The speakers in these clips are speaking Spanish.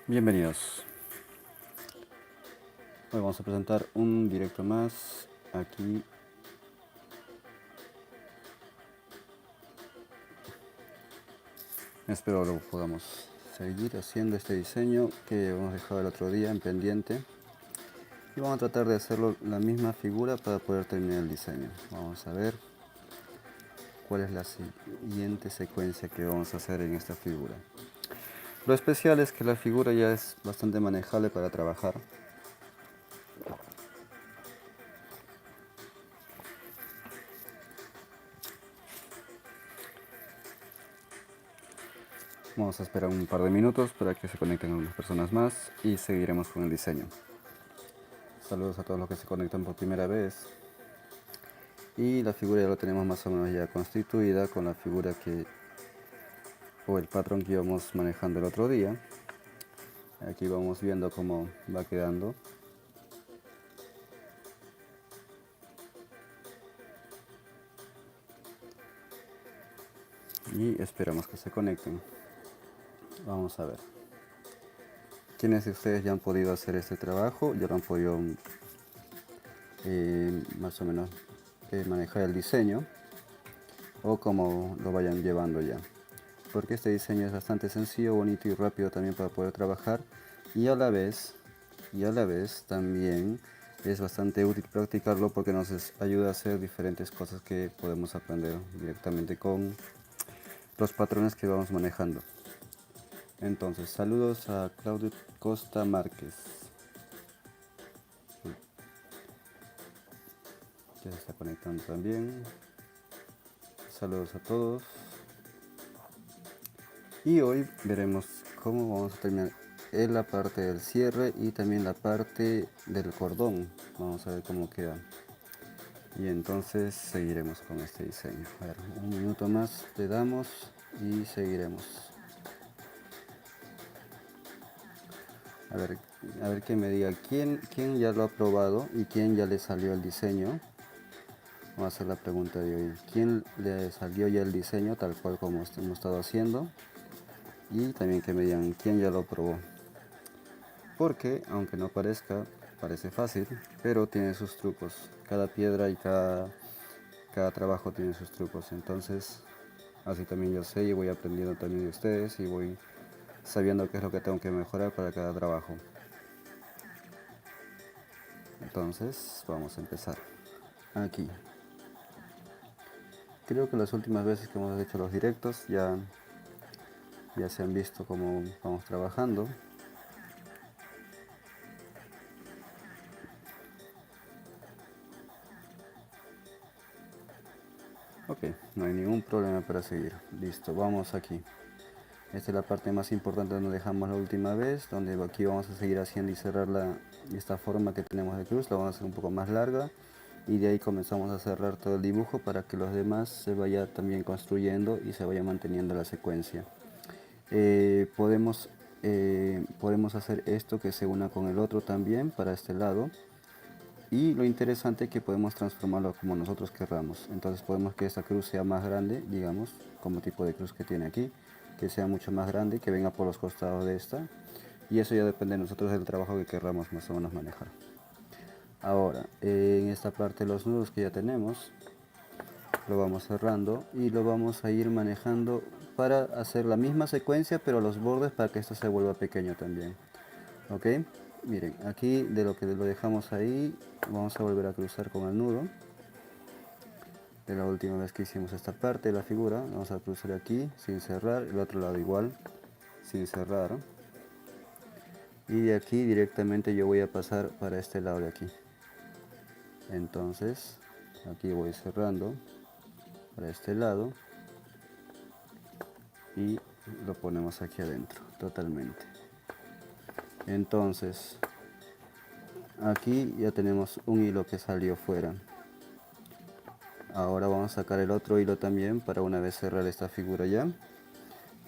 Bienvenidos. Hoy vamos a presentar un directo más aquí. Espero lo podamos seguir haciendo este diseño que hemos dejado el otro día en pendiente. Y vamos a tratar de hacerlo la misma figura para poder terminar el diseño. Vamos a ver cuál es la siguiente secuencia que vamos a hacer en esta figura. Lo especial es que la figura ya es bastante manejable para trabajar. Vamos a esperar un par de minutos para que se conecten algunas personas más y seguiremos con el diseño. Saludos a todos los que se conectan por primera vez. Y la figura ya lo tenemos más o menos ya constituida con la figura o el patrón que íbamos manejando el otro día. Aquí vamos viendo cómo va quedando. Y esperamos que se conecten. Vamos a ver. ¿Quiénes de ustedes ya han podido hacer este trabajo? Ya lo han podido más o menos manejar el diseño. O cómo lo vayan llevando ya. Porque este diseño es bastante sencillo, bonito y rápido también para poder trabajar. Y a la vez también es bastante útil practicarlo porque nos ayuda a hacer diferentes cosas que podemos aprender directamente con los patrones que vamos manejando. Entonces, saludos a Claudio Costa Márquez. Ya se está conectando también. Saludos a todos. Y hoy veremos cómo vamos a terminar en la parte del cierre y también la parte del cordón. Vamos a ver cómo queda. Y entonces seguiremos con este diseño. A ver, un minuto más le damos y seguiremos. A ver que me diga quién ya lo ha probado y quién ya le salió el diseño. Vamos a hacer la pregunta de hoy. ¿Quién le salió ya el diseño tal cual como hemos estado haciendo? Y también que me digan quién ya lo probó. Porque, aunque no parece fácil, pero tiene sus trucos. Cada piedra y cada trabajo tiene sus trucos. Entonces, así también yo sé y voy aprendiendo también de ustedes y voy sabiendo qué es lo que tengo que mejorar para cada trabajo. Entonces, vamos a empezar. Aquí. Creo que las últimas veces que hemos hecho los directos ya se han visto cómo vamos trabajando. Ok, no hay ningún problema para seguir. Listo, vamos aquí. Esta es la parte más importante donde dejamos la última vez, donde aquí vamos a seguir haciendo y cerrar esta forma que tenemos de cruz, la vamos a hacer un poco más larga y de ahí comenzamos a cerrar todo el dibujo para que los demás se vaya también construyendo y se vaya manteniendo la secuencia. Podemos hacer esto que se una con el otro también para este lado. Y lo interesante es que podemos transformarlo como nosotros querramos. Entonces podemos que esta cruz sea más grande, digamos, como tipo de cruz que tiene aquí, que sea mucho más grande, que venga por los costados de esta. Y eso ya depende de nosotros del trabajo que querramos más o menos manejar. Ahora, en esta parte de los nudos que ya tenemos, lo vamos cerrando y lo vamos a ir manejando para hacer la misma secuencia, pero los bordes para que esto se vuelva pequeño también. ¿Ok? Miren, aquí de lo que lo dejamos ahí, vamos a volver a cruzar con el nudo. De la última vez que hicimos esta parte de la figura, vamos a cruzar aquí sin cerrar, el otro lado igual, sin cerrar. Y de aquí directamente yo voy a pasar para este lado de aquí. Entonces, aquí voy cerrando para este lado y lo ponemos aquí adentro, totalmente. Entonces, aquí ya tenemos un hilo que salió fuera. Ahora vamos a sacar el otro hilo también para una vez cerrar esta figura ya.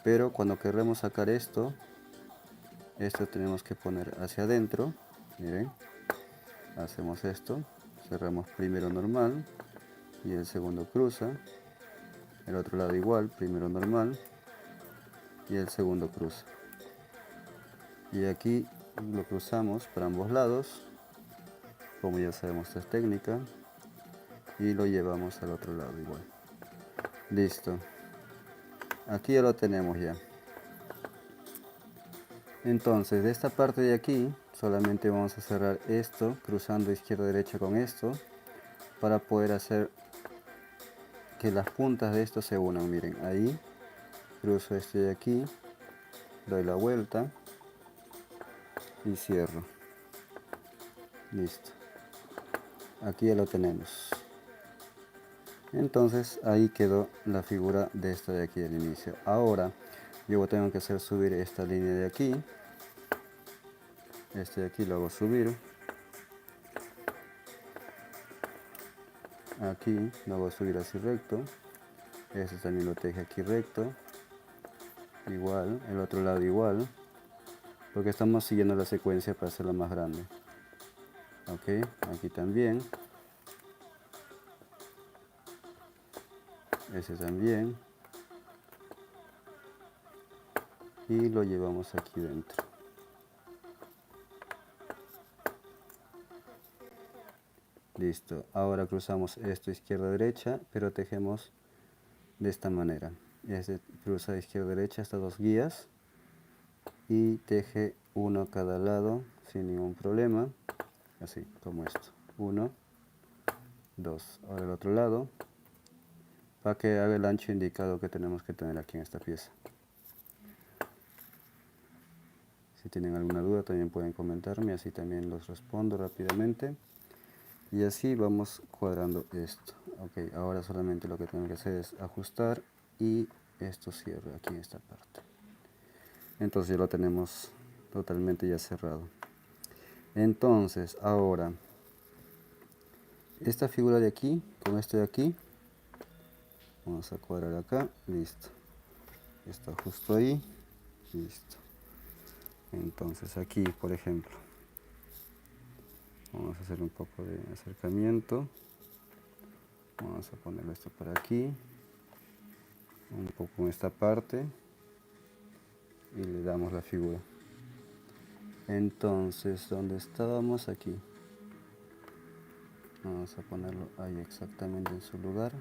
Pero cuando queremos sacar esto tenemos que poner hacia adentro. Miren, hacemos esto, cerramos primero normal y el segundo cruza. El otro lado igual, primero normal y el segundo cruza. y aquí lo cruzamos para ambos lados, como ya sabemos esta técnica, y lo llevamos al otro lado igual. Listo, aquí ya lo tenemos ya. Entonces de esta parte de aquí solamente vamos a cerrar esto cruzando izquierda derecha con esto para poder hacer que las puntas de esto se unan. Miren, ahí cruzo este de aquí, doy la vuelta y cierro. Listo, aquí ya lo tenemos. Entonces ahí quedó la figura de esto de aquí del inicio. Ahora yo tengo que hacer subir esta línea de aquí. Este de aquí lo hago subir. Aquí lo hago subir así recto. Este también lo teje aquí recto. Igual, el otro lado igual. Porque estamos siguiendo la secuencia para hacerla más grande. Ok, aquí también. Ese también. Y lo llevamos aquí dentro. Listo, ahora cruzamos esto izquierda derecha, pero tejemos de esta manera. Este cruza izquierda derecha estas dos guías y teje uno a cada lado sin ningún problema, así como esto. 1, 2. Ahora el otro lado, para que haga el ancho indicado que tenemos que tener aquí en esta pieza. Si tienen alguna duda también pueden comentarme, así también los respondo rápidamente. Y así vamos cuadrando esto. Ok, ahora solamente lo que tengo que hacer es ajustar y esto cierra aquí en esta parte. Entonces ya lo tenemos totalmente ya cerrado. Entonces ahora esta figura de aquí con esto de aquí vamos a cuadrar acá. Listo, está justo ahí. Listo. Entonces aquí, por ejemplo, vamos a hacer un poco de acercamiento. Vamos a ponerlo esto para aquí, un poco en esta parte y le damos la figura. Entonces, ¿dónde estábamos? Aquí. Vamos a ponerlo ahí exactamente en su lugar.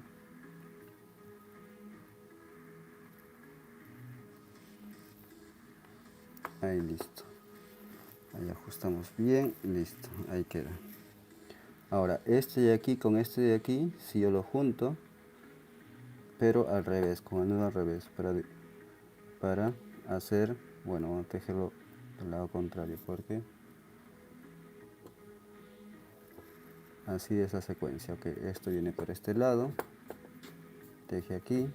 Ahí, listo. Ahí ajustamos bien, listo, ahí queda. Ahora, este de aquí con este de aquí, si yo lo junto, pero al revés, con el nudo al revés, para hacer, bueno, vamos a tejerlo del lado contrario, porque así es la secuencia. Ok, esto viene por este lado, teje aquí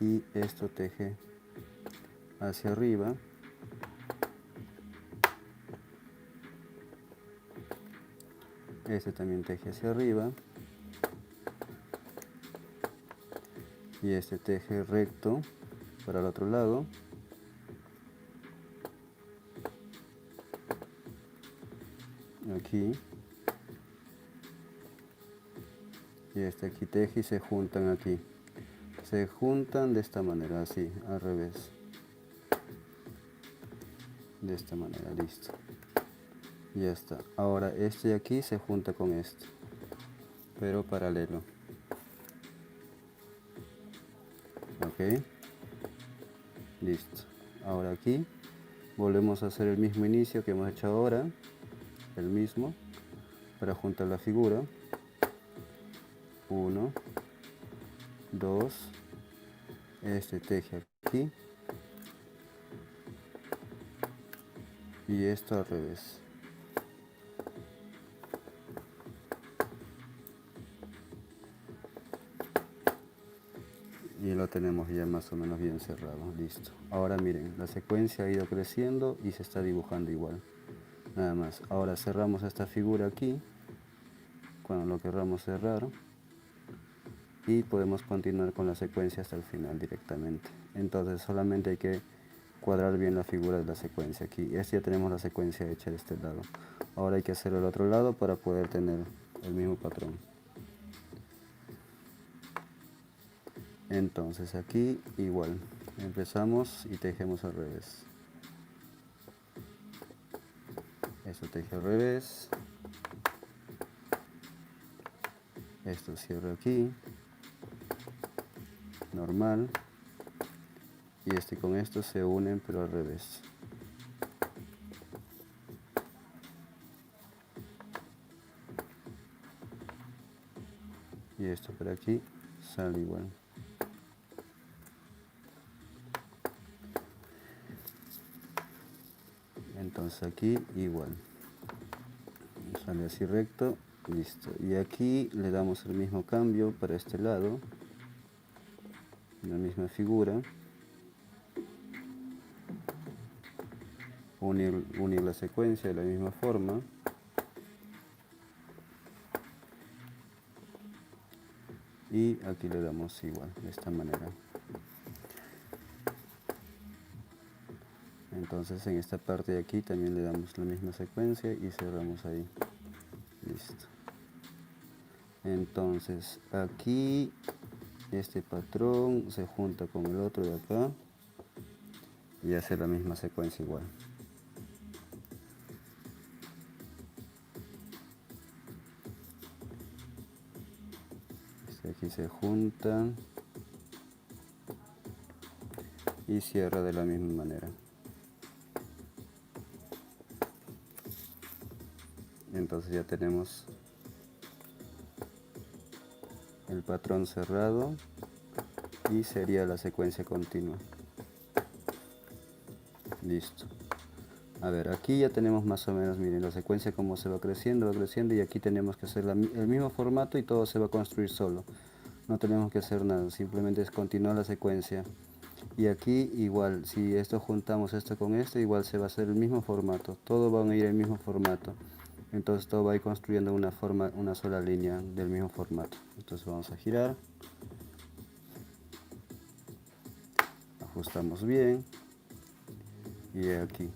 y esto teje hacia arriba. Este también teje hacia arriba y este teje recto para el otro lado. Aquí y este aquí teje y se juntan aquí. Se juntan de esta manera, así, al revés. De esta manera, listo. Ya está. Ahora este de aquí se junta con este, pero paralelo. Ok. Listo. Ahora aquí volvemos a hacer el mismo inicio que hemos hecho ahora. El mismo. Para juntar la figura. 1, 2. Este teje aquí. Y esto al revés. Y lo tenemos ya más o menos bien cerrado, listo. Ahora miren, la secuencia ha ido creciendo y se está dibujando igual. Nada más. Ahora cerramos esta figura aquí, cuando lo querramos cerrar. Y podemos continuar con la secuencia hasta el final directamente. Entonces solamente hay que cuadrar bien la figura de la secuencia aquí. Ya tenemos la secuencia hecha de este lado. Ahora hay que hacerlo al otro lado para poder tener el mismo patrón. Entonces aquí igual. Empezamos y tejemos al revés. Esto teje al revés. Esto cierro aquí. Normal. Y este con esto se unen pero al revés. Y esto por aquí sale igual. Entonces aquí igual. Sale así recto. Listo. Y aquí le damos el mismo cambio para este lado. La misma figura. Unir la secuencia de la misma forma. Y aquí le damos igual, de esta manera. Entonces en esta parte de aquí también le damos la misma secuencia y cerramos ahí. Listo. Entonces aquí este patrón se junta con el otro de acá y hace la misma secuencia igual. Aquí se juntan y cierra de la misma manera. Entonces ya tenemos el patrón cerrado y sería la secuencia continua. Listo. A ver, aquí ya tenemos más o menos, miren, la secuencia como se va creciendo y aquí tenemos que hacer el mismo formato y todo se va a construir solo. No tenemos que hacer nada, simplemente es continuar la secuencia. Y aquí igual, si esto juntamos esto con esto, igual se va a hacer el mismo formato. Todo va a ir en el mismo formato. Entonces todo va a ir construyendo una sola línea del mismo formato. Entonces vamos a girar. Ajustamos bien. Y aquí.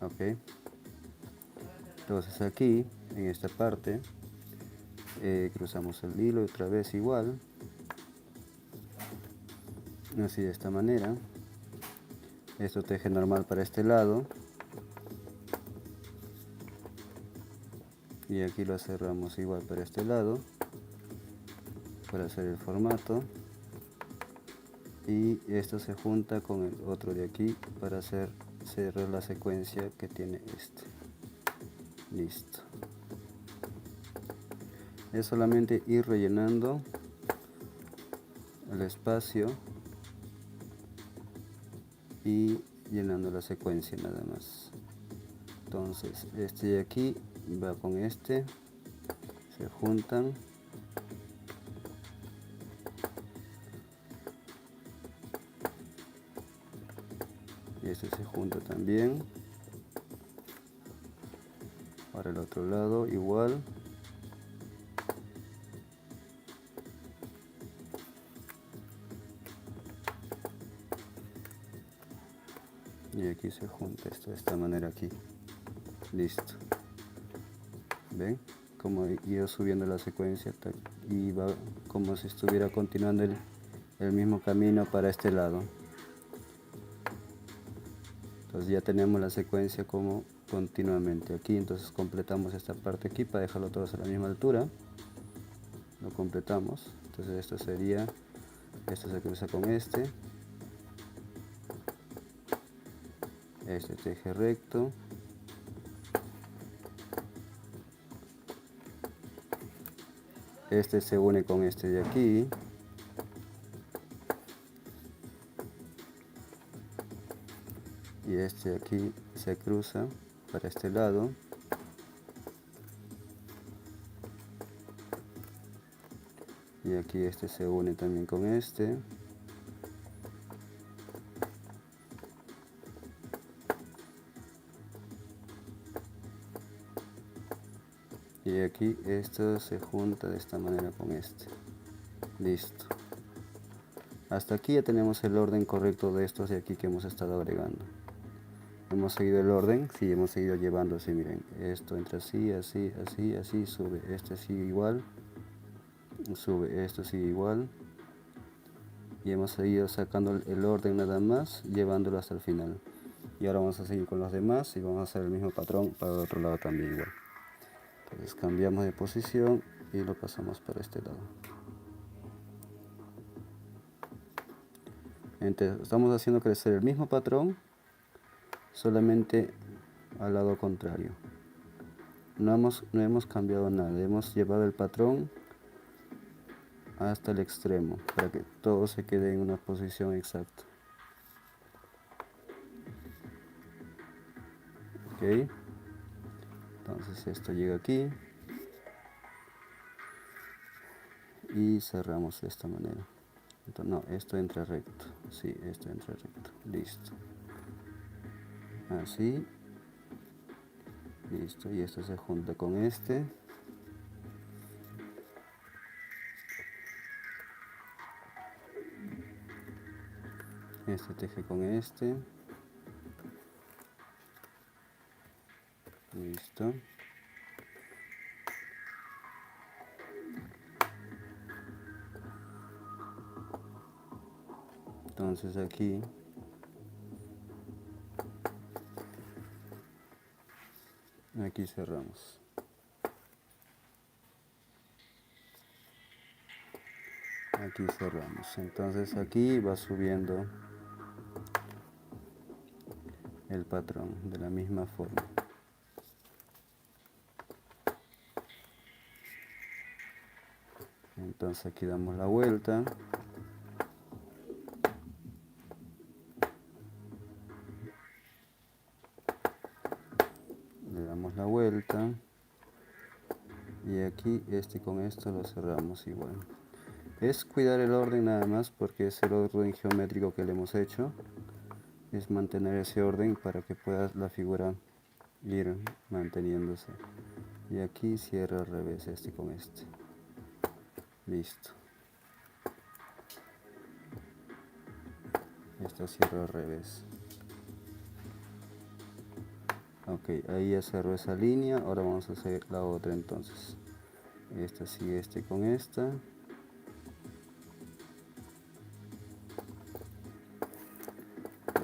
Ok. Entonces aquí, en esta parte, cruzamos el hilo otra vez igual. Así de esta manera. Esto teje normal para este lado. Y aquí lo cerramos igual para este lado. Para hacer el formato. Y esto se junta con el otro de aquí para cerrar la secuencia que tiene este. Listo. Es solamente ir rellenando el espacio y llenando la secuencia nada más. Entonces este de aquí va con este, se juntan. Y este se junta también. Para el otro lado igual. Y aquí se junta esto de esta manera aquí. Listo. ¿Ven? Como ido subiendo la secuencia y va como si estuviera continuando el mismo camino para este lado. Entonces ya tenemos la secuencia como continuamente aquí. Entonces completamos esta parte aquí para dejarlo todos a la misma altura. Lo completamos. Entonces esto sería, esto se cruza con este teje recto. Este se une con este de aquí. Y este de aquí se cruza para este lado. Y aquí este se une también con este. Y aquí esto se junta de esta manera con este. Listo. Hasta aquí ya tenemos el orden correcto de estos de aquí que hemos estado agregando. Hemos seguido el orden, sí, hemos seguido llevando así, miren. Esto entra así, así, así, así, sube. Este sigue igual. Sube, esto sigue igual. y hemos seguido sacando el orden nada más, llevándolo hasta el final. Y ahora vamos a seguir con los demás y vamos a hacer el mismo patrón para el otro lado también igual. Entonces cambiamos de posición y lo pasamos para este lado. Entonces estamos haciendo crecer el mismo patrón, solamente al lado contrario. No hemos cambiado nada, hemos llevado el patrón hasta el extremo para que todo se quede en una posición exacta. Ok, entonces esto llega aquí y cerramos de esta manera. Entonces, no, esto entra recto, sí, esto entra recto, listo, así, listo, y esto se junta con este. Este teje con este. Listo. Entonces aquí cerramos. Aquí cerramos. Entonces aquí va subiendo el patrón de la misma forma. Entonces aquí damos la vuelta. Le damos la vuelta. Y aquí con esto lo cerramos igual. Es cuidar el orden nada más porque es el orden geométrico que le hemos hecho. Es mantener ese orden para que pueda la figura ir manteniéndose. Y aquí cierro al revés con este. Listo. Esto cierro al revés. Ok, ahí ya cerró esa línea. Ahora vamos a hacer la otra entonces. Esta sigue con esta.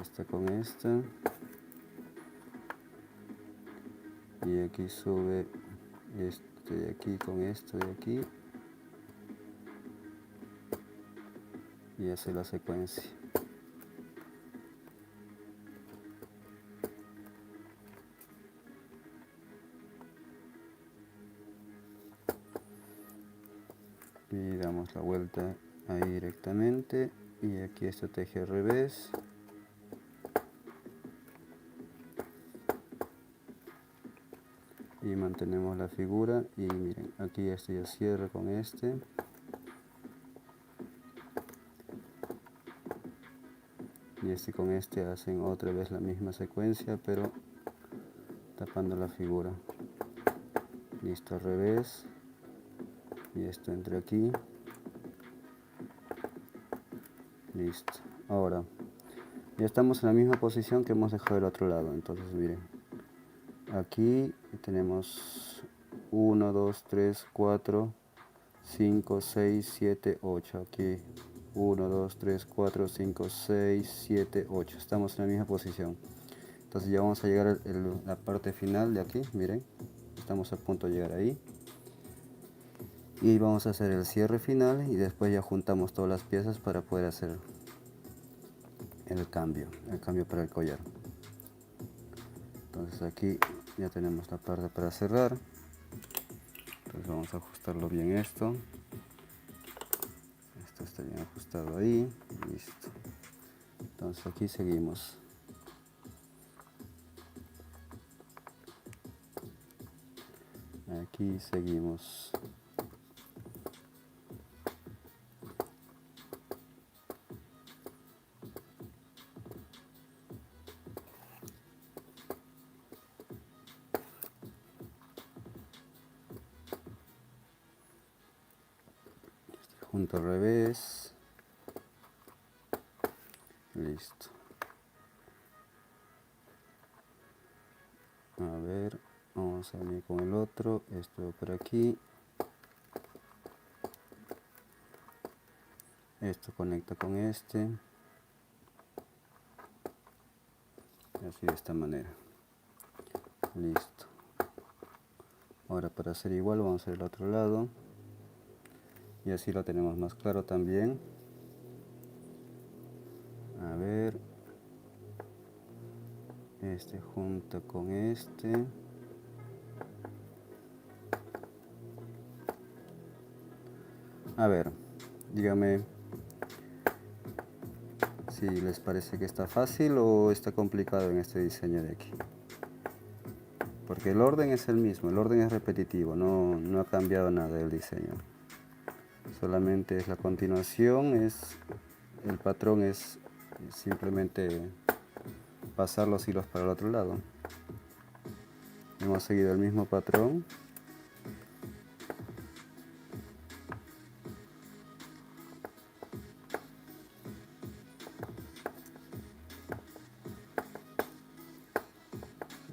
Esta con esta. Y aquí sube este de aquí con esto de aquí. Y hace la secuencia. Y damos la vuelta ahí directamente. Y aquí esto teje al revés. Y mantenemos la figura. Y miren, aquí este ya cierra con este. Y con este hacen otra vez la misma secuencia, pero tapando la figura. Listo, al revés. Y esto entre aquí. Listo. Ahora ya estamos en la misma posición que hemos dejado del otro lado. Entonces miren, aquí tenemos 1, 2, 3, 4, 5, 6, 7, 8. Aquí 1, 2, 3, 4, 5, 6, 7, 8. Estamos en la misma posición. Entonces ya vamos a llegar a la parte final de aquí. Miren, estamos a punto de llegar ahí. Y vamos a hacer el cierre final y después ya juntamos todas las piezas para poder hacer el cambio para el collar. Entonces aquí ya tenemos la parte para cerrar. Entonces vamos a ajustarlo bien esto está bien ajustado ahí. Listo. Entonces aquí seguimos. Aquí seguimos. Junto al revés. Listo. A ver, vamos a venir con el otro. Esto por aquí. Esto conecta con este. Así de esta manera. Listo. Ahora para hacer igual vamos a hacer el otro lado. Y así lo tenemos más claro también. A ver. Este junta con este. A ver, dígame si les parece que está fácil o está complicado en este diseño de aquí. Porque el orden es el mismo, el orden es repetitivo, no ha cambiado nada del diseño. Solamente es la continuación, el patrón es simplemente pasar los hilos para el otro lado. Hemos seguido el mismo patrón.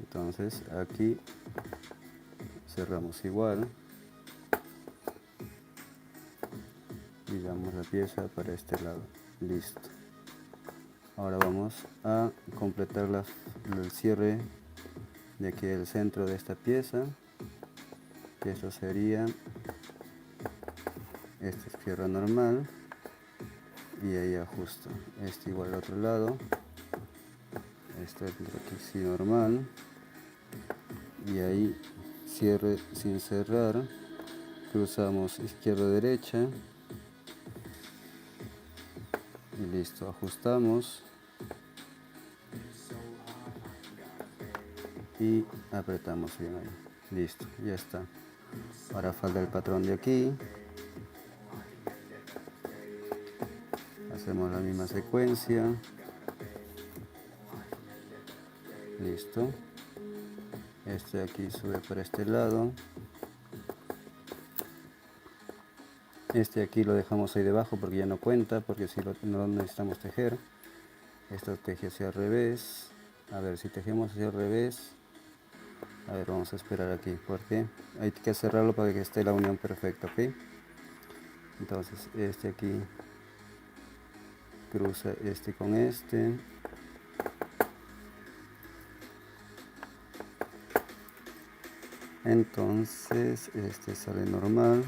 Entonces aquí cerramos igual y damos la pieza para este lado. Listo. Ahora vamos a completar el cierre de aquí del centro de esta pieza, que esto sería este cierre normal y ahí ajusto. Este igual al otro lado, este aquí sí normal y ahí cierre sin cerrar, cruzamos izquierda derecha y listo, ajustamos y apretamos bien ahí. Listo, ya está. Ahora falta el patrón de aquí. Hacemos la misma secuencia. Listo. Este de aquí sube para este lado. Este de aquí lo dejamos ahí debajo porque ya no cuenta, porque si no lo necesitamos tejer. Esto teje hacia el revés. A ver, si tejemos hacia el revés. A ver, vamos a esperar aquí, porque hay que cerrarlo para que esté la unión perfecta, ¿ok? Entonces, este aquí cruza este con este. Entonces, este sale normal.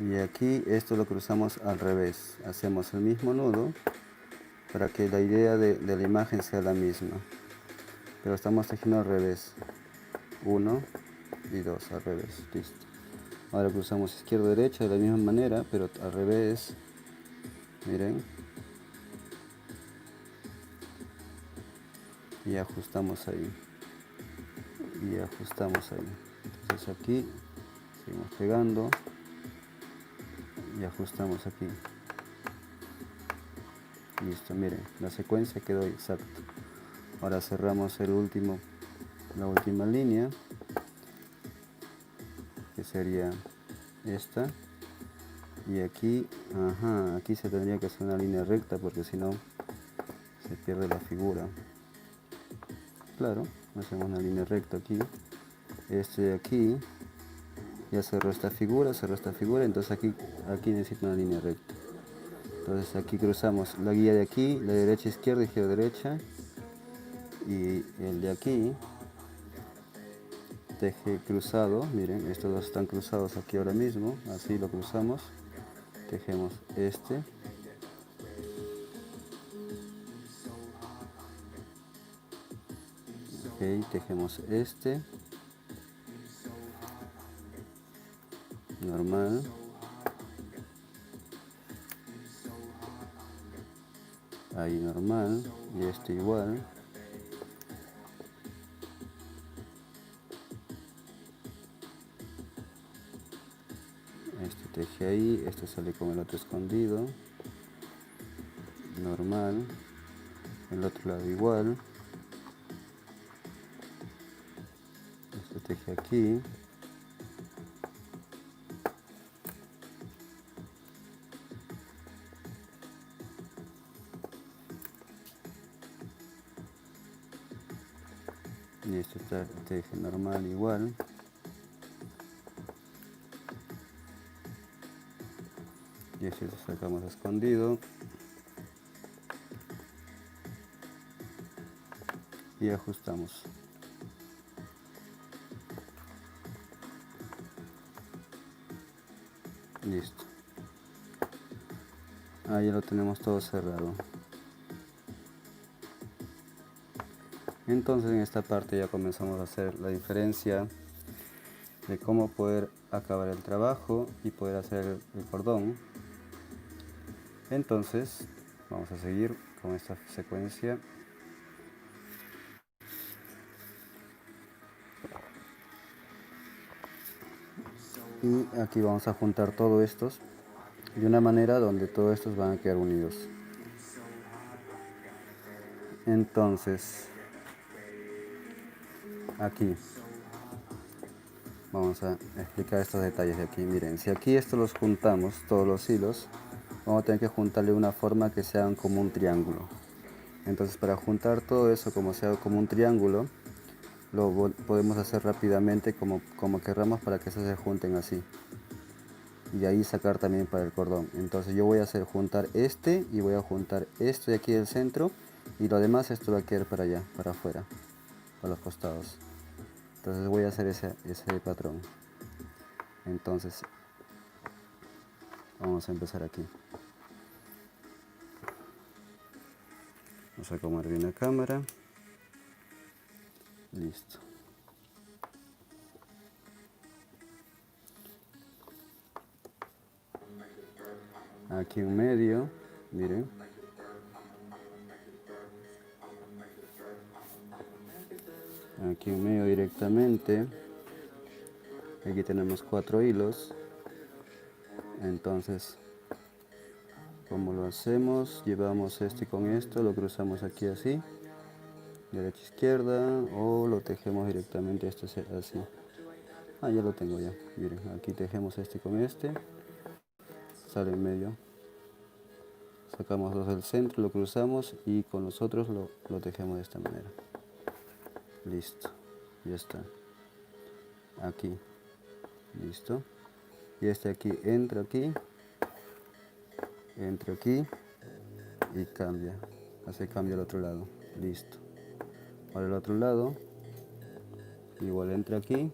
Y aquí esto lo cruzamos al revés. Hacemos el mismo nudo para que la idea de la imagen sea la misma. Pero estamos tejiendo al revés. 1 y 2 al revés. Listo. Ahora cruzamos izquierda-derecha de la misma manera, pero al revés. Miren. Y ajustamos ahí. Y ajustamos ahí. Entonces aquí seguimos pegando. Y ajustamos aquí. Listo, miren, la secuencia quedó exacta. Ahora cerramos la última línea, que sería esta. Y aquí, aquí se tendría que hacer una línea recta porque si no se pierde la figura. Claro, hacemos una línea recta aquí. Este de aquí ya cerró esta figura, entonces aquí necesito una línea recta. Entonces aquí cruzamos la guía de aquí, la derecha izquierda, izquierda derecha, y el de aquí teje cruzado. Miren, estos dos están cruzados aquí ahora mismo, así lo cruzamos, tejemos este, ok, tejemos este, normal, ahí normal, y este igual. Este teje ahí, este sale con el otro escondido, normal, el otro lado igual, este teje aquí, Y este está teje normal igual. Y este lo sacamos escondido. Y ajustamos. Listo. Ahí ya lo tenemos todo cerrado. Entonces en esta parte ya comenzamos a hacer la diferencia de cómo poder acabar el trabajo y poder hacer el cordón. Entonces vamos a seguir con esta secuencia. Y aquí vamos a juntar todos estos de una manera donde todos estos van a quedar unidos. Entonces aquí vamos a explicar estos detalles de aquí. Miren, si aquí estos los juntamos, todos los hilos, vamos a tener que juntarle una forma que sean como un triángulo. Entonces para juntar todo eso como sea como un triángulo, lo podemos hacer rápidamente como querramos para que se junten así. Y de ahí sacar también para el cordón. Entonces yo voy a hacer juntar este y voy a juntar esto de aquí del centro, y lo demás esto va a quedar para allá, para afuera, para los costados. Entonces voy a hacer ese patrón. Entonces vamos a empezar aquí. Vamos a acomodar bien la cámara. Listo. Aquí en medio, miren. Aquí en medio directamente. Aquí tenemos 4 hilos. Entonces, ¿cómo lo hacemos? Llevamos este con esto, lo cruzamos aquí así, derecha izquierda, o lo tejemos directamente esto así. Ah, ya lo tengo ya. Miren, aquí tejemos este con este, sale en medio. Sacamos dos del centro, lo cruzamos y con los otros lo tejemos de esta manera. Listo, ya está. Aquí, listo. Y este aquí entra aquí y cambia. Hace cambio al otro lado. Listo. Ahora el otro lado, igual entra aquí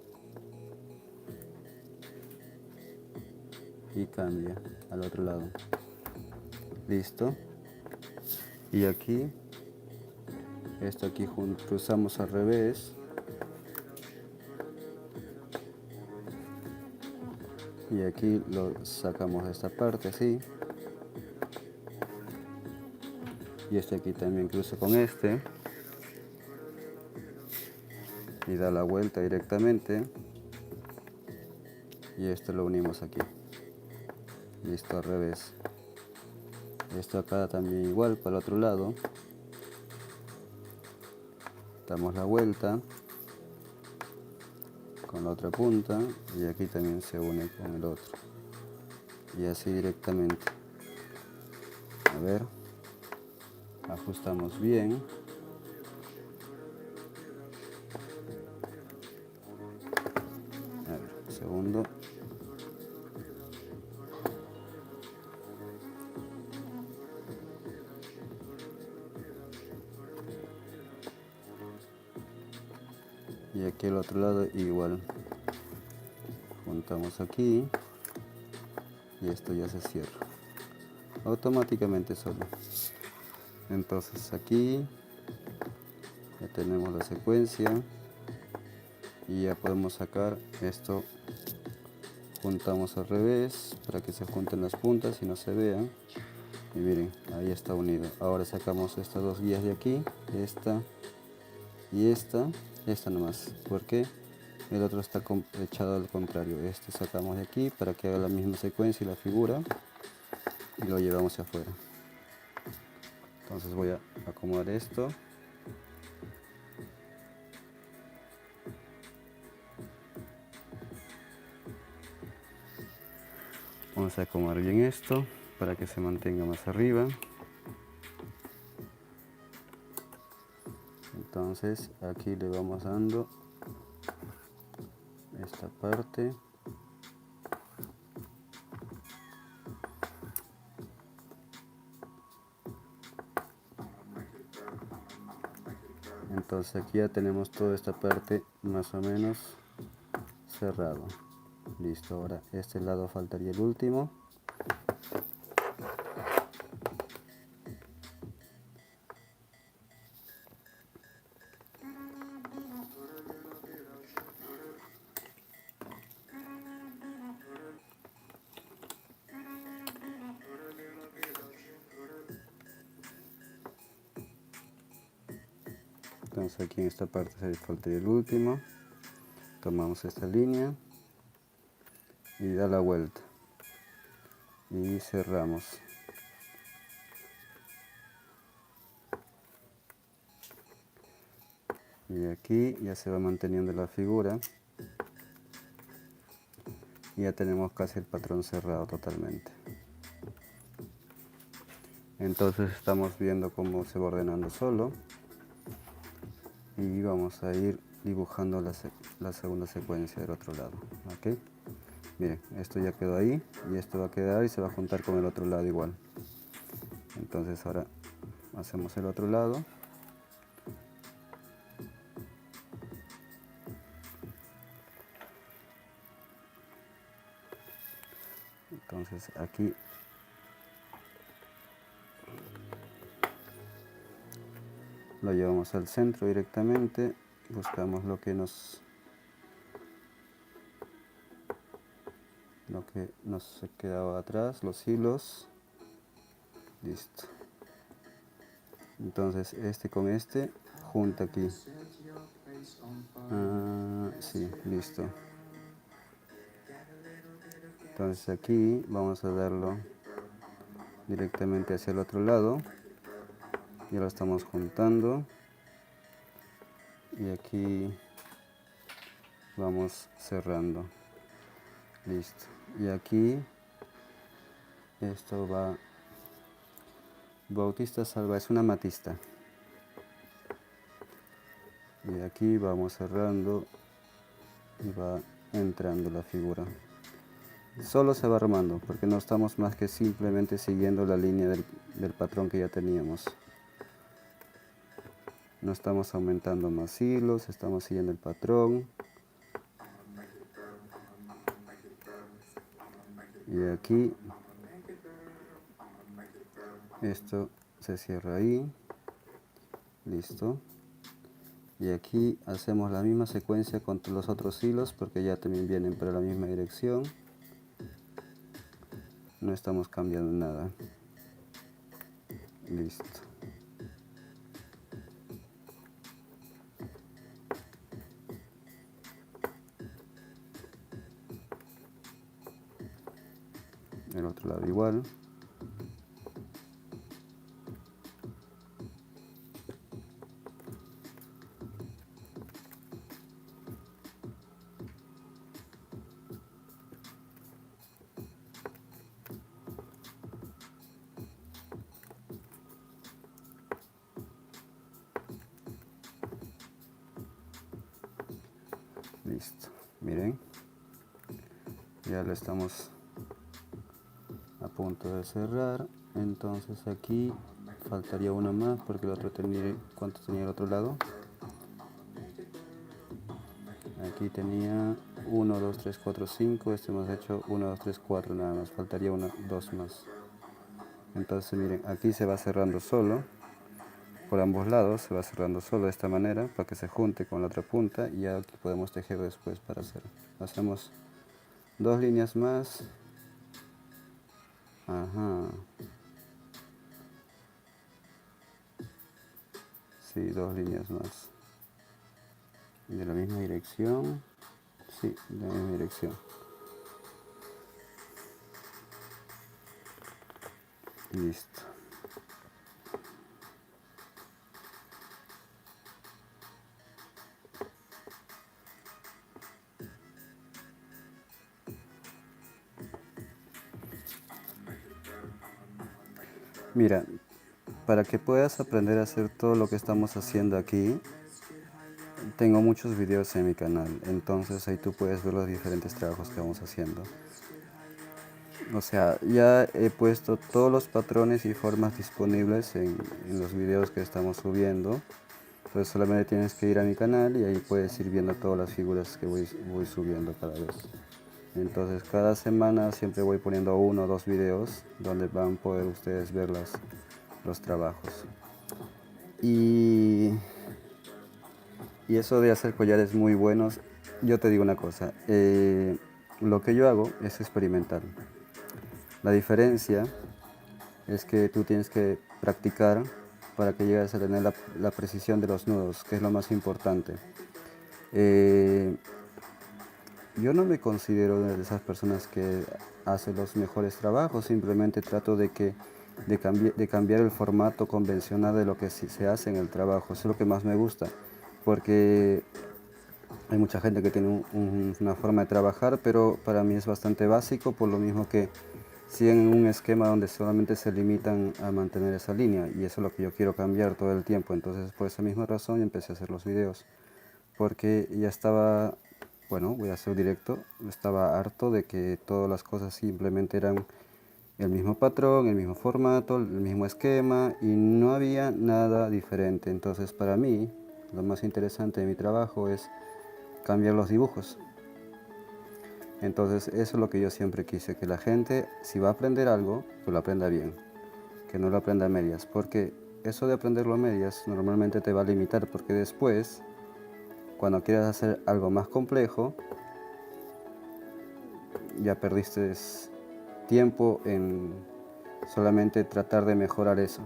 y cambia al otro lado. Listo. Y aquí, esto aquí cruzamos al revés. Y aquí lo sacamos de esta parte así. Y este aquí también cruzo con este. Y da la vuelta directamente. Y esto lo unimos aquí. Listo, al revés. Esto acá también igual para el otro lado. Damos la vuelta con la otra punta y aquí también se une con el otro. Y así directamente. A ver. Ajustamos bien. A ver, un segundo. Y aquí el otro lado igual. Juntamos aquí y esto ya se cierra automáticamente solo. Entonces aquí ya tenemos la secuencia y ya podemos sacar esto. Juntamos al revés para que se junten las puntas y no se vean. Y miren, ahí está unido. Ahora sacamos estas dos guías de aquí, esta y esta nomás, porque el otro está echado al contrario. Este sacamos de aquí para que haga la misma secuencia y la figura y lo llevamos hacia afuera. Entonces voy a acomodar esto. Vamos a acomodar bien esto para que se mantenga más arriba. Entonces aquí le vamos dando esta parte. Entonces aquí ya tenemos toda esta parte más o menos cerrado. Listo, ahora este lado faltaría el último. Entonces aquí en esta parte se faltaría el último. Tomamos esta línea y da la vuelta y cerramos. Y aquí ya se va manteniendo la figura y ya tenemos casi el patrón cerrado totalmente. Entonces estamos viendo cómo se va ordenando solo y vamos a ir dibujando la segunda secuencia del otro lado. ¿Okay? Miren, esto ya quedó ahí y esto va a quedar y se va a juntar con el otro lado igual. Entonces ahora hacemos el otro lado. Entonces aquí lo llevamos al centro directamente, buscamos lo que nos quedaba atrás, los hilos. Listo. Entonces este con este junta aquí. Sí, listo. Entonces aquí vamos a darlo directamente hacia el otro lado. Ya lo estamos juntando. Y aquí vamos cerrando. Listo. Y aquí esto va. Bautista Salva es una amatista. Y aquí vamos cerrando y va entrando la figura. Solo se va armando porque no estamos más que simplemente siguiendo la línea del patrón que ya teníamos. No estamos aumentando más hilos, estamos siguiendo el patrón. Y aquí esto se cierra ahí. Listo. Y aquí hacemos la misma secuencia con los otros hilos porque ya también vienen para la misma dirección. No estamos cambiando nada. Listo. El otro lado igual. Listo. Miren. Ya lo estamos a punto de cerrar. Entonces aquí faltaría uno más porque el otro tenía, ¿cuánto tenía el otro lado? Aquí tenía 1, 2, 3, 4, 5. Este hemos hecho 1, 2, 3, 4 nada más. Faltaría 1, 2 más. Entonces miren, aquí se va cerrando solo. Por ambos lados se va cerrando solo de esta manera para que se junte con la otra punta y ya aquí podemos tejer después para hacer. Hacemos 2 líneas más. Ajá. Sí, 2 líneas más. De la misma dirección. Sí, de la misma dirección. Listo. Mira, para que puedas aprender a hacer todo lo que estamos haciendo aquí, tengo muchos videos en mi canal, entonces ahí tú puedes ver los diferentes trabajos que vamos haciendo. O sea, ya he puesto todos los patrones y formas disponibles en los videos que estamos subiendo. Entonces solamente tienes que ir a mi canal y ahí puedes ir viendo todas las figuras que voy subiendo cada vez. Entonces cada semana siempre voy poniendo 1 o 2 videos donde van a poder ustedes ver los trabajos. Y eso de hacer collares muy buenos, yo te digo una cosa, lo que yo hago es experimental. La diferencia es que tú tienes que practicar para que llegues a tener la precisión de los nudos, que es lo más importante. Yo no me considero una de esas personas que hace los mejores trabajos, simplemente trato de cambiar el formato convencional de lo que se hace en el trabajo. Eso es lo que más me gusta, porque hay mucha gente que tiene una forma de trabajar, pero para mí es bastante básico, por lo mismo que siguen un esquema donde solamente se limitan a mantener esa línea, y eso es lo que yo quiero cambiar todo el tiempo. Entonces por esa misma razón empecé a hacer los videos, porque ya estaba, bueno, voy a hacer directo, estaba harto de que todas las cosas simplemente eran el mismo patrón, el mismo formato, el mismo esquema, y no había nada diferente. Entonces para mí lo más interesante de mi trabajo es cambiar los dibujos. Entonces eso es lo que yo siempre quise, que la gente, si va a aprender algo, pues lo aprenda bien, que no lo aprenda a medias, porque eso de aprenderlo a medias normalmente te va a limitar, porque después, cuando quieras hacer algo más complejo, ya perdiste tiempo en solamente tratar de mejorar eso.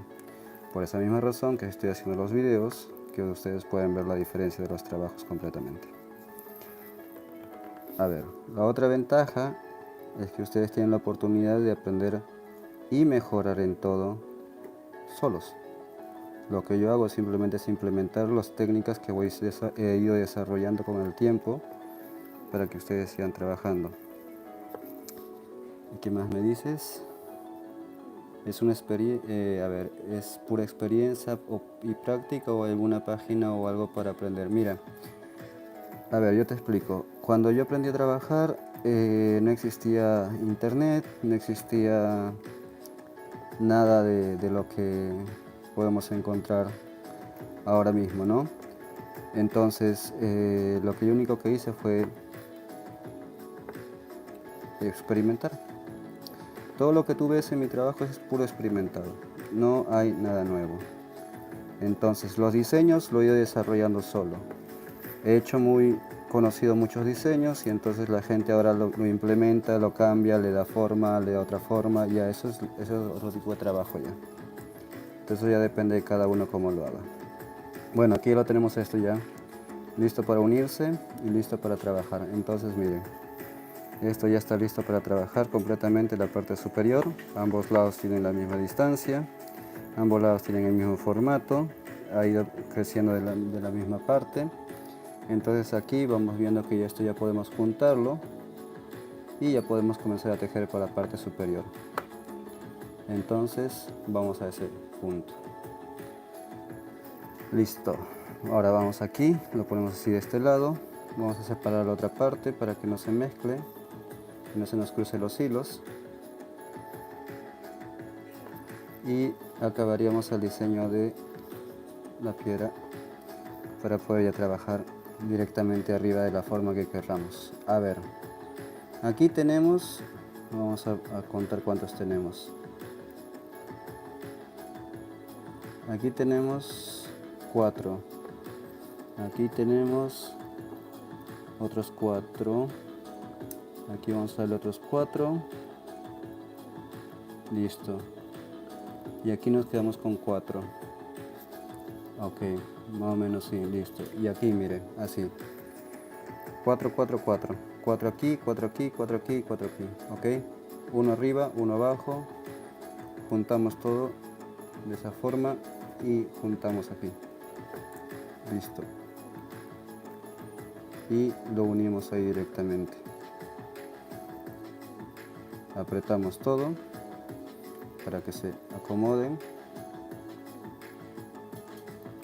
Por esa misma razón que estoy haciendo los videos, que ustedes pueden ver la diferencia de los trabajos completamente. A ver, la otra ventaja es que ustedes tienen la oportunidad de aprender y mejorar en todo solos. Lo que yo hago simplemente es implementar las técnicas que he ido desarrollando con el tiempo para que ustedes sigan trabajando. ¿Y qué más me dices? ¿Es es pura experiencia y práctica, o alguna página o algo para aprender? Mira, a ver, yo te explico. Cuando yo aprendí a trabajar, no existía internet, no existía nada de lo que podemos encontrar ahora mismo, ¿no? Entonces, lo que yo único que hice fue experimentar. Todo lo que tú ves en mi trabajo es puro experimentado, no hay nada nuevo. Entonces, los diseños lo he ido desarrollando solo. He hecho muy conocido muchos diseños, y entonces la gente ahora lo implementa, lo cambia, le da forma, le da otra forma. Ya eso es otro tipo de trabajo ya. Entonces ya depende de cada uno cómo lo haga. Bueno, aquí lo tenemos esto ya, listo para unirse y listo para trabajar. Entonces miren, esto ya está listo para trabajar completamente. La parte superior, ambos lados tienen la misma distancia, ambos lados tienen el mismo formato, ha ido creciendo de la misma parte. Entonces aquí vamos viendo que esto ya podemos juntarlo y ya podemos comenzar a tejer para la parte superior. Entonces vamos a ese punto. Listo. Ahora vamos aquí, lo ponemos así de este lado. Vamos a separar la otra parte para que no se mezcle, que no se nos crucen los hilos. Y acabaríamos el diseño de la piedra para poder ya trabajar directamente arriba de la forma que querramos. A ver, aquí tenemos, vamos a contar cuántos tenemos. Aquí tenemos 4. Aquí tenemos otros 4. Aquí vamos a darle otros 4. Listo. Y aquí nos quedamos con 4. Ok, más o menos sí, listo. Y aquí mire, así. 4, 4, 4. 4 aquí, 4 aquí, 4 aquí, 4 aquí. Ok. Uno arriba, uno abajo. Juntamos todo de esa forma y juntamos aquí. Listo. Y lo unimos ahí directamente. Apretamos todo para que se acomoden.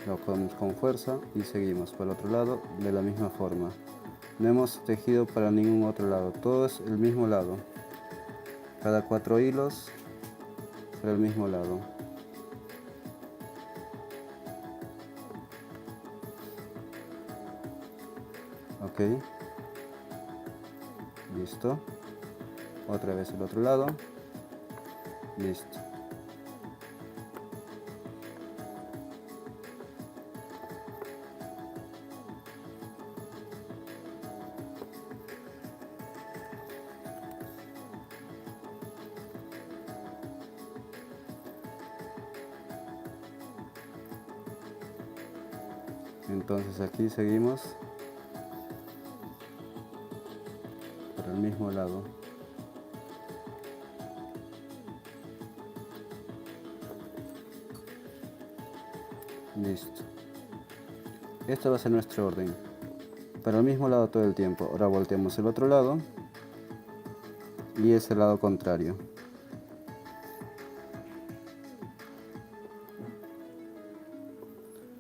Lo cogemos con fuerza y seguimos por el otro lado de la misma forma. No hemos tejido para ningún otro lado, todo es el mismo lado. Cada 4 hilos para el mismo lado. Ok, listo. Otra vez el otro lado. Listo. Entonces aquí seguimos por el mismo lado. Listo. Este va a ser nuestro orden. Para el mismo lado todo el tiempo. Ahora volteamos el otro lado y es el lado contrario.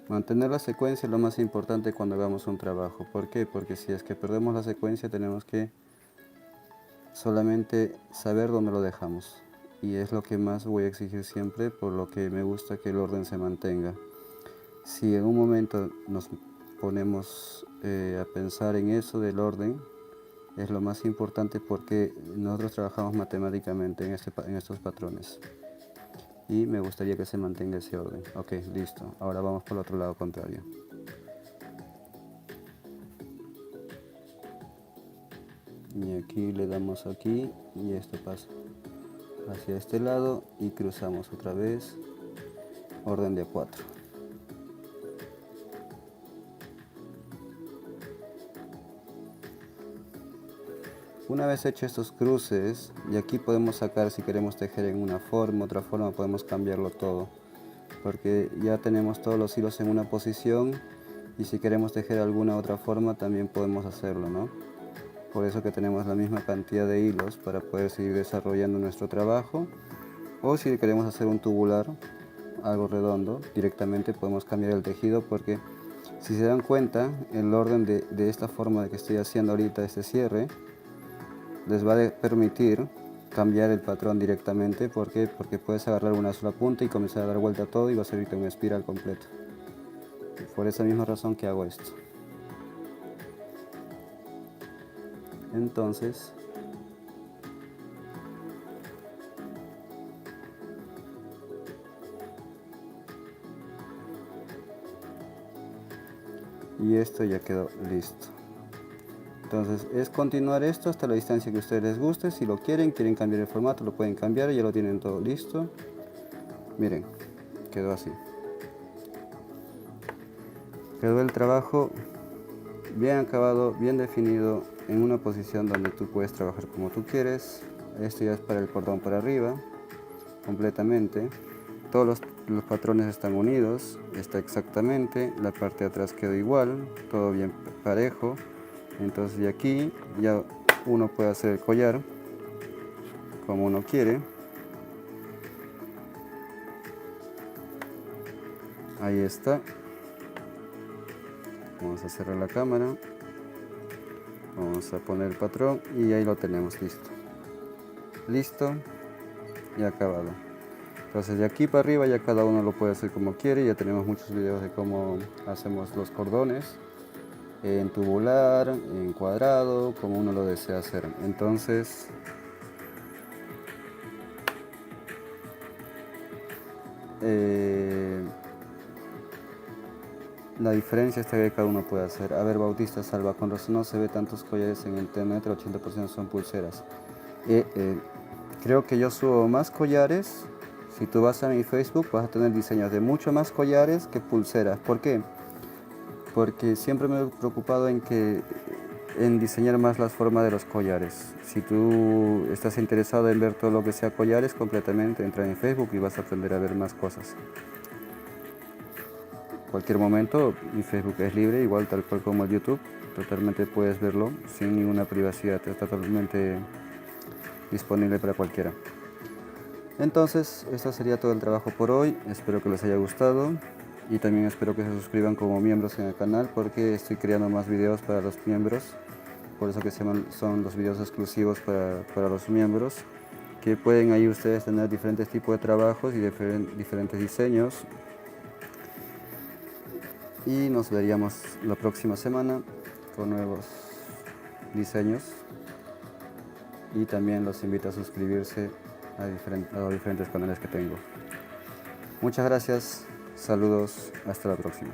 Mantener la secuencia es lo más importante cuando hagamos un trabajo. ¿Por qué? Porque si es que perdemos la secuencia tenemos que solamente saber dónde lo dejamos. Y es lo que más voy a exigir siempre, por lo que me gusta que el orden se mantenga. Si en un momento nos ponemos a pensar en eso del orden, es lo más importante porque nosotros trabajamos matemáticamente en estos patrones. Y me gustaría que se mantenga ese orden. Ok, listo. Ahora vamos por el otro lado contrario. Y aquí le damos aquí y esto pasa hacia este lado y cruzamos otra vez. Orden de 4. Una vez hecho estos cruces, y aquí podemos sacar si queremos tejer en una forma, otra forma, podemos cambiarlo todo. Porque ya tenemos todos los hilos en una posición y si queremos tejer alguna otra forma también podemos hacerlo, ¿no? Por eso que tenemos la misma cantidad de hilos para poder seguir desarrollando nuestro trabajo. O si queremos hacer un tubular, algo redondo, directamente podemos cambiar el tejido porque si se dan cuenta, el orden de esta forma de que estoy haciendo ahorita este cierre, les va a permitir cambiar el patrón directamente. ¿Por qué? Porque puedes agarrar una sola punta y comenzar a dar vuelta a todo y va a servirte una espiral completo. Por esa misma razón que hago esto. Entonces, y esto ya quedó listo. Entonces es continuar esto hasta la distancia que a ustedes les guste. Si lo quieren cambiar el formato, lo pueden cambiar y ya lo tienen todo listo. Miren, quedó así. Quedó el trabajo bien acabado, bien definido, en una posición donde tú puedes trabajar como tú quieres. Esto ya es para el cordón para arriba, completamente. Todos los patrones están unidos, está exactamente. La parte de atrás quedó igual, todo bien parejo. Entonces de aquí ya uno puede hacer el collar como uno quiere. Ahí está. Vamos a cerrar la cámara. Vamos a poner el patrón y ahí lo tenemos listo. Listo y acabado. Entonces de aquí para arriba ya cada uno lo puede hacer como quiere. Ya tenemos muchos videos de cómo hacemos los cordones. En tubular, en cuadrado, como uno lo desea hacer. Entonces, la diferencia está que cada uno puede hacer. A ver, Bautista Salva, con razón no se ve tantos collares en internet, el 80% son pulseras. Creo que yo subo más collares. Si tú vas a mi Facebook vas a tener diseños de mucho más collares que pulseras. ¿Por qué? Porque siempre me he preocupado en diseñar más las formas de los collares. Si tú estás interesado en ver todo lo que sea collares, completamente entra en Facebook y vas a aprender a ver más cosas. Cualquier momento, mi Facebook es libre, igual tal cual como el YouTube, totalmente puedes verlo sin ninguna privacidad, está totalmente disponible para cualquiera. Entonces, esto sería todo el trabajo por hoy, espero que les haya gustado. y también espero que se suscriban como miembros en el canal porque estoy creando más videos para los miembros, por eso que son los videos exclusivos para los miembros, que pueden ahí ustedes tener diferentes tipos de trabajos y diferentes diseños. Y nos veríamos la próxima semana con nuevos diseños, y también los invito a suscribirse a los diferentes canales que tengo. Muchas gracias, saludos, hasta la próxima.